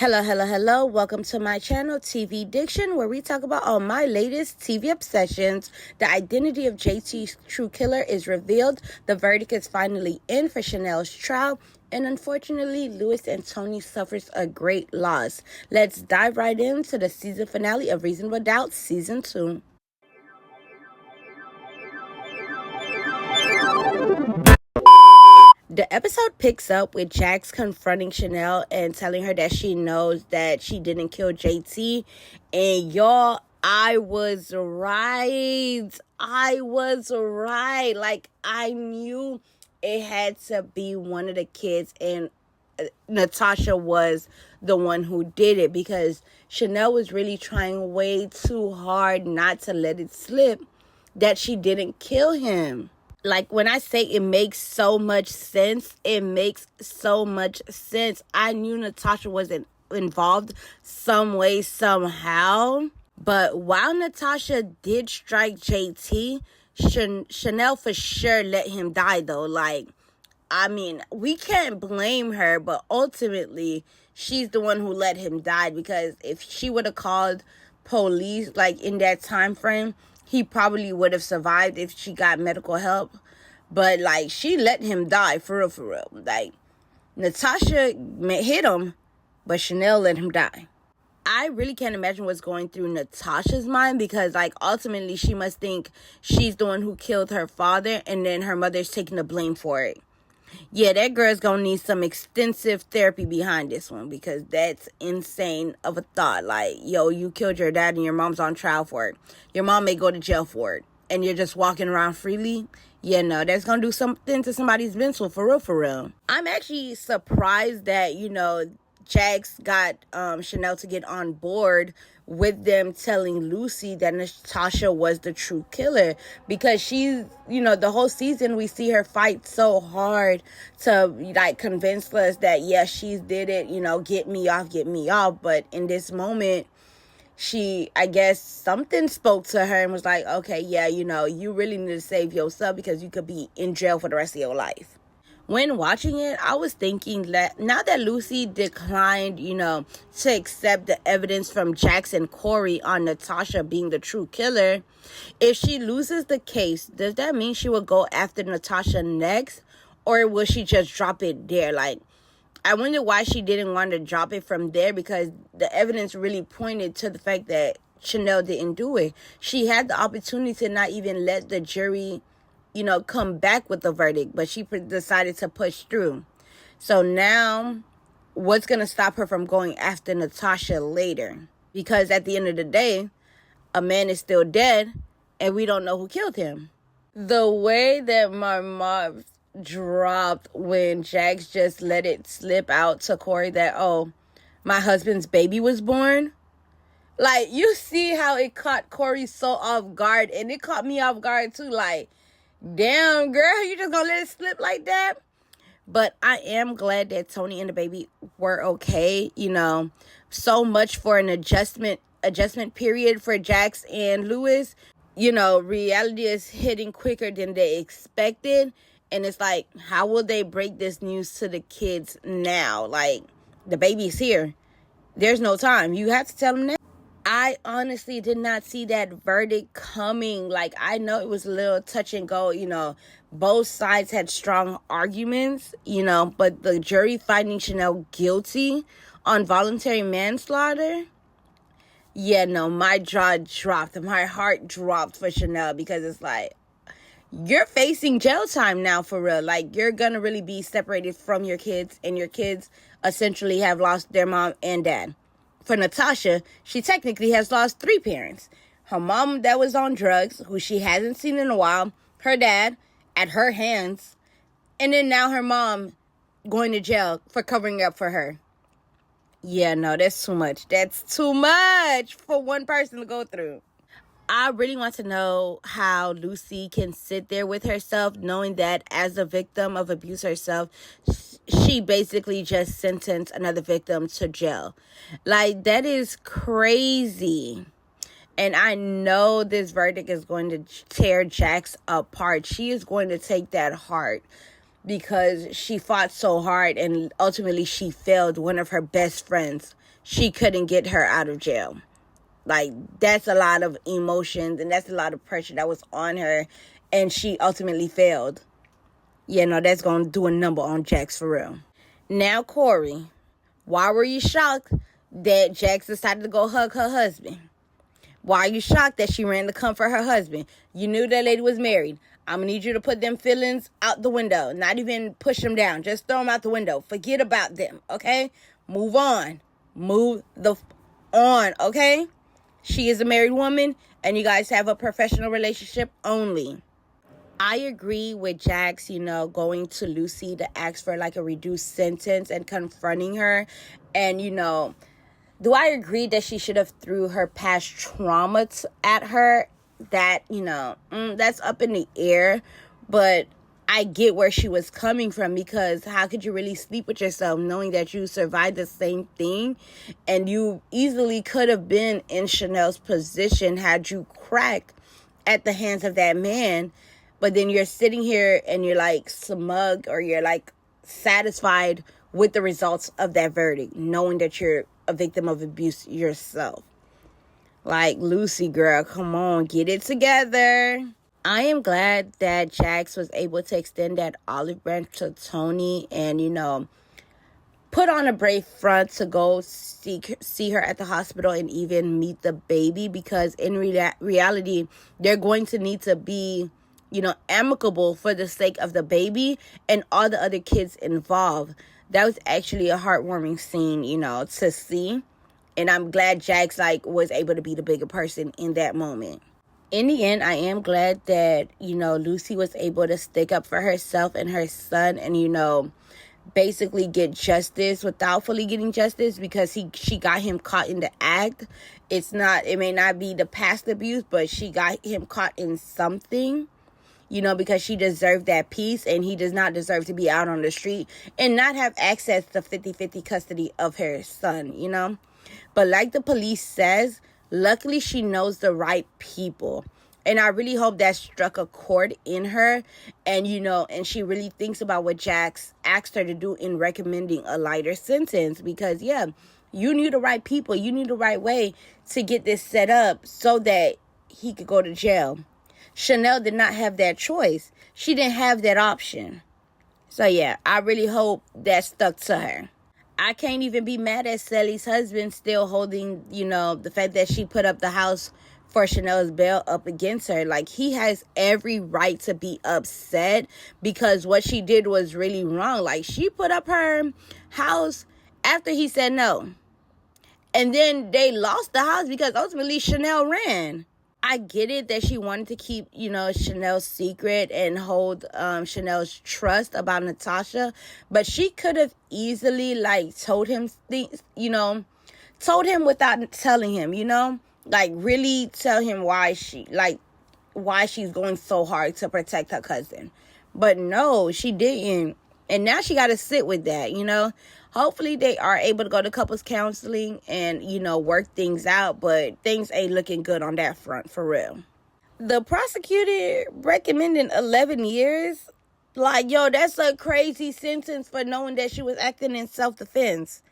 Hello. Welcome to my channel, TV-DICTION, where we talk about all my latest TV obsessions. The identity of JT's true killer is revealed. The verdict is finally in for Chanel's trial. And unfortunately, Louis and Tony suffers a great loss. Let's dive right into the season finale of Reasonable Doubt Season 2. The episode picks up with Jax confronting Chanel and telling her that she knows that she didn't kill JT. And y'all, I was right. Like, I knew it had to be one of the kids, and Natasha was the one who did it, because Chanel was really trying way too hard not to let it slip that she didn't kill him. Like, when I say it makes so much sense, it makes so much sense. I knew Natasha wasn't involved some way, somehow. But while Natasha did strike JT, Chanel for sure let him die, though. Like, I mean, we can't blame her, but ultimately, she's the one who let him die. Because if she would have called police, like, in that time frame, he probably would have survived if she got medical help. But, like, she let him die, for real. Like, Natasha hit him, but Chanel let him die. I really can't imagine what's going through Natasha's mind, because, like, ultimately she must think she's the one who killed her father, and then her mother's taking the blame for it. Yeah, that girl's gonna need some extensive therapy behind this one, because that's insane of a thought. Like, yo, you killed your dad and your mom's on trial for it. Your mom may go to jail for it, and you're just walking around freely. Yeah, no, that's gonna do something to somebody's mental, for real. I'm actually surprised that, Jax got Chanel to get on board with them telling Lucy that Natasha was the true killer, because she's, the whole season we see her fight so hard to, like, convince us that, yes, she did it, get me off. But in this moment, I guess something spoke to her and was like, okay, yeah, you really need to save yourself, because you could be in jail for the rest of your life. When watching it, I was thinking that now that Lucy declined, to accept the evidence from Jax and Corey on Natasha being the true killer, if she loses the case, does that mean she will go after Natasha next? Or will she just drop it there? Like, I wonder why she didn't want to drop it from there, because the evidence really pointed to the fact that Chanel didn't do it. She had the opportunity to not even let the jury come back with the verdict, but she decided to push through. So now, what's going to stop her from going after Natasha later? Because at the end of the day, a man is still dead, and we don't know who killed him. The way that my mom dropped when Jax just let it slip out to Corey that, oh, my husband's baby was born. Like, you see how it caught Corey so off guard, and it caught me off guard too. Like, damn, girl, you just gonna let it slip like that? But I am glad that Tony and the baby were okay. So much for an adjustment period for Jax and Louis. Reality is hitting quicker than they expected. And it's like, how will they break this news to the kids now? Like, the baby's here. There's no time. You have to tell them now. I honestly did not see that verdict coming. Like, I know it was a little touch and go, both sides had strong arguments, but the jury finding Chanel guilty on voluntary manslaughter. Yeah, no, my jaw dropped. My heart dropped for Chanel, because it's like, you're facing jail time now, for real. Like, you're gonna really be separated from your kids, and your kids essentially have lost their mom and dad. For Natasha, she technically has lost 3 parents. Her mom that was on drugs, who she hasn't seen in a while. Her dad, at her hands. And then now her mom going to jail for covering up for her. Yeah, no, that's too much. That's too much for one person to go through. I really want to know how Lucy can sit there with herself, knowing that as a victim of abuse herself, she basically just sentenced another victim to jail. Like, that is crazy. And I know this verdict is going to tear Jax apart. She is going to take that hard. because she fought so hard and ultimately she failed one of her best friends. She couldn't get her out of jail. Like, that's a lot of emotions and that's a lot of pressure that was on her, and she ultimately failed. Yeah, no, that's going to do a number on Jax for real. Now, Corey, why were you shocked that Jax decided to go hug her husband? Why are you shocked that she ran to comfort her husband? You knew that lady was married. I'm going to need you to put them feelings out the window. Not even push them down. Just throw them out the window. Forget about them, okay? Move on. On, okay? She is a married woman, and you guys have a professional relationship only. I agree with Jax, going to Lucy to ask for like a reduced sentence and confronting her. And, do I agree that she should have threw her past trauma at her? That, that's up in the air. But I get where she was coming from, because how could you really sleep with yourself knowing that you survived the same thing? And you easily could have been in Chanel's position had you cracked at the hands of that man. But then you're sitting here and you're like smug, or you're like satisfied with the results of that verdict, knowing that you're a victim of abuse yourself. Like, Lucy, girl, come on, get it together. I am glad that Jax was able to extend that olive branch to Tony and, put on a brave front to go see her at the hospital and even meet the baby, because in reality, they're going to need to be, amicable for the sake of the baby and all the other kids involved. That was actually a heartwarming scene, to see. And I'm glad Jax, was able to be the bigger person in that moment. In the end, I am glad that, Lucy was able to stick up for herself and her son and, basically get justice without fully getting justice, because she got him caught in the act. It may not be the past abuse, but she got him caught in something, because she deserved that peace, and he does not deserve to be out on the street and not have access to 50-50 custody of her son, But like the police says, luckily she knows the right people. And I really hope that struck a chord in her. And, and she really thinks about what Jax asked her to do in recommending a lighter sentence. Because, yeah, you knew the right people. You knew the right way to get this set up so that he could go to jail. Chanel did not have that choice. She didn't have that option. So, yeah, I really hope that stuck to her. I can't even be mad at Sally's husband still holding, the fact that she put up the house for Chanel's bail up against her. Like, he has every right to be upset, because what she did was really wrong. Like, she put up her house after he said no. And then they lost the house because ultimately Chanel ran. I get it that she wanted to keep, Chanel's secret and hold Chanel's trust about Natasha. But she could have easily, told him things, told him without telling him, really tell him why she's going so hard to protect her cousin. But no, she didn't. And now she got to sit with that, Hopefully they are able to go to couples counseling and, work things out. But things ain't looking good on that front, for real. The prosecutor recommending 11 years. That's a crazy sentence for knowing that she was acting in self-defense.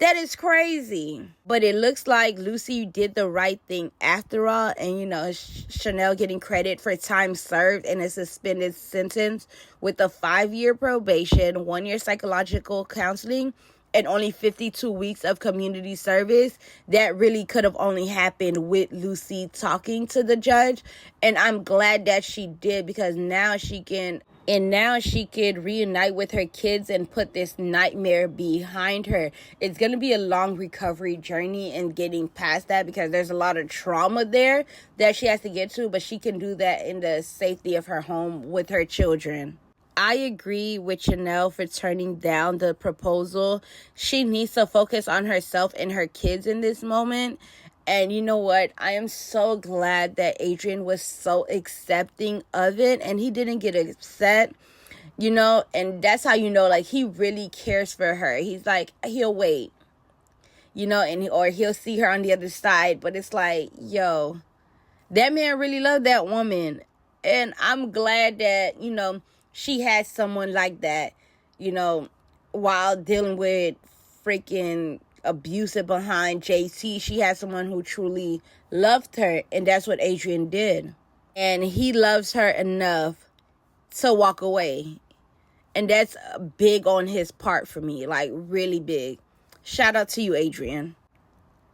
That is crazy. But it looks like Lucy did the right thing after all. And, Chanel getting credit for time served and a suspended sentence with a 5-year probation, 1-year psychological counseling, and only 52 weeks of community service. That really could have only happened with Lucy talking to the judge. And I'm glad that she did, because now she can... And now she could reunite with her kids and put this nightmare behind her. It's going to be a long recovery journey and getting past that, because there's a lot of trauma there that she has to get to. But she can do that in the safety of her home with her children. I agree with Chanel for turning down the proposal. She needs to focus on herself and her kids in this moment. And you know what? I am so glad that Adrian was so accepting of it and he didn't get upset, and that's how he really cares for her. He's like, he'll wait, or he'll see her on the other side. But it's like, that man really loved that woman. And I'm glad that, she had someone like that, while dealing with freaking abusive behind JT. She had someone who truly loved her, and that's what Adrian did. And he loves her enough to walk away. And that's big on his part for me, like really big. Shout out to you, Adrian.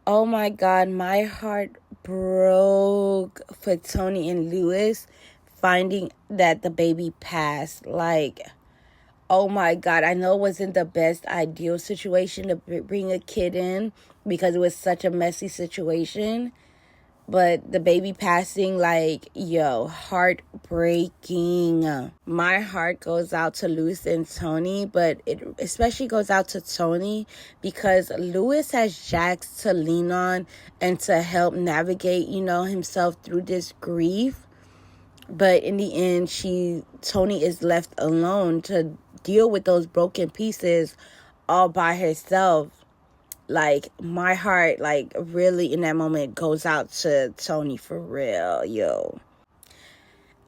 Oh my God, my heart broke for Tony and Lewis finding that the baby passed. Like, oh my God, I know it wasn't the best ideal situation to bring a kid in because it was such a messy situation. But the baby passing, like, heartbreaking. My heart goes out to Lewis and Tony, but it especially goes out to Tony because Lewis has Jax to lean on and to help navigate, himself through this grief. But in the end, Tony is left alone to deal with those broken pieces all by herself. Like, my heart, like, really in that moment goes out to Tony for real, yo.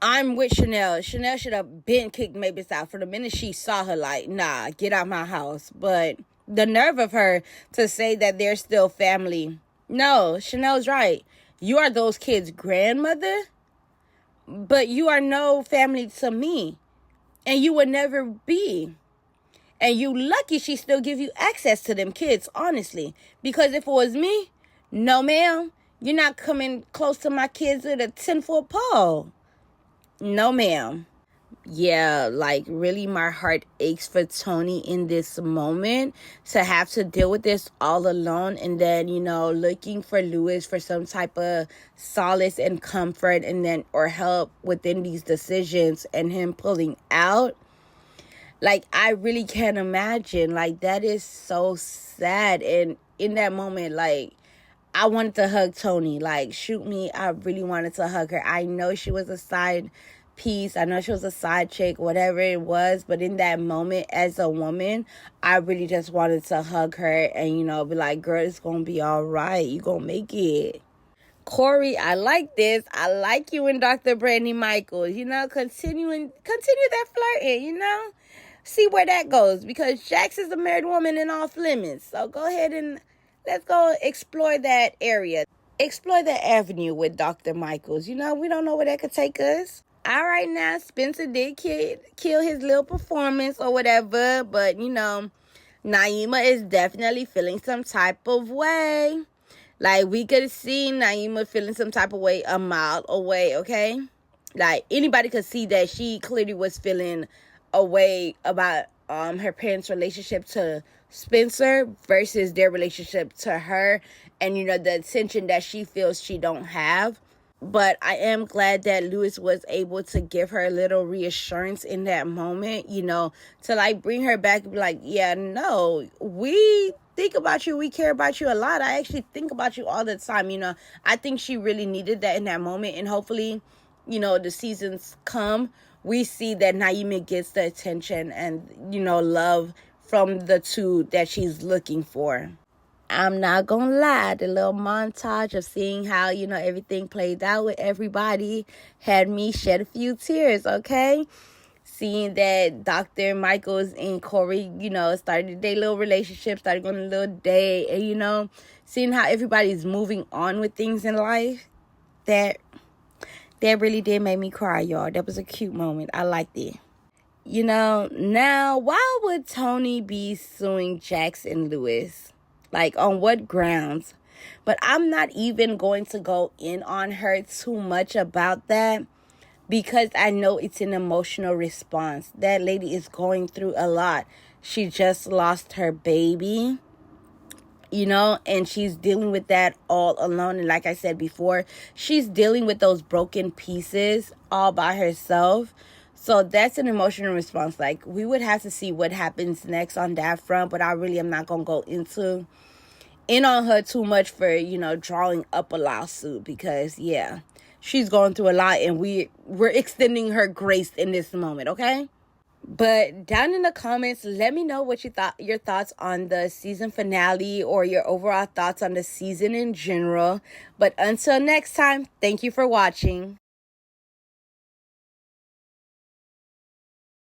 I'm with Chanel. Chanel should have been kicked Mavis out for the minute she saw her, like, nah, get out my house. But the nerve of her to say that they're still family. No, Chanel's right. You are those kids' grandmother, but you are no family to me. And you will never be. And you lucky she still give you access to them kids, honestly. Because if it was me, no ma'am, you're not coming close to my kids with a 10-foot pole. No ma'am. Yeah, like really my heart aches for Tony in this moment to have to deal with this all alone, and then, looking for Lewis for some type of solace and comfort and then or help within these decisions and him pulling out. Like, I really can't imagine. Like, that is so sad. And in that moment, like, I wanted to hug Tony. Like, shoot me, I really wanted to hug her. I know she was a side piece. I know she was a side chick, whatever it was. But in that moment, as a woman, I really just wanted to hug her and, be like, girl, it's going to be all right. You going to make it. Corey, I like this. I like you and Dr. Brandy Michaels. Continue that flirting, See where that goes, because Jax is a married woman and off limits. So go ahead and let's go explore that area. Explore that avenue with Dr. Michaels. We don't know where that could take us. All right, now, Spencer did kill his little performance or whatever. But, Naima is definitely feeling some type of way. Like, we could see Naima feeling some type of way a mile away, okay? Like, anybody could see that she clearly was feeling a way about her parents' relationship to Spencer versus their relationship to her, and the attention that she feels she don't have. But I am glad that Lewis was able to give her a little reassurance in that moment, to like bring her back and be like, yeah, no, we think about you, we care about you a lot. I actually think about you all the time. I think she really needed that in that moment, and hopefully, the seasons come, we see that Naima gets the attention and, love from the two that she's looking for. I'm not gonna lie, the little montage of seeing how, everything played out with everybody had me shed a few tears, okay? Seeing that Dr. Michaels and Corey, started their little relationship, started going on a little date, and, seeing how everybody's moving on with things in life, that really did make me cry, y'all. That was a cute moment. I liked it. Now, why would Tony be suing Jax and Lewis? Like, on what grounds? But I'm not even going to go in on her too much about that because I know it's an emotional response. That lady is going through a lot. She just lost her baby. And she's dealing with that all alone. And like I said before, she's dealing with those broken pieces all by herself. So that's an emotional response. Like, we would have to see what happens next on that front. But I really am not going to go in on her too much for, drawing up a lawsuit. Because, yeah, she's going through a lot. And we're extending her grace in this moment, okay? But down in the comments, let me know what your thoughts on the season finale or your overall thoughts on the season in general. But until next time, thank you for watching.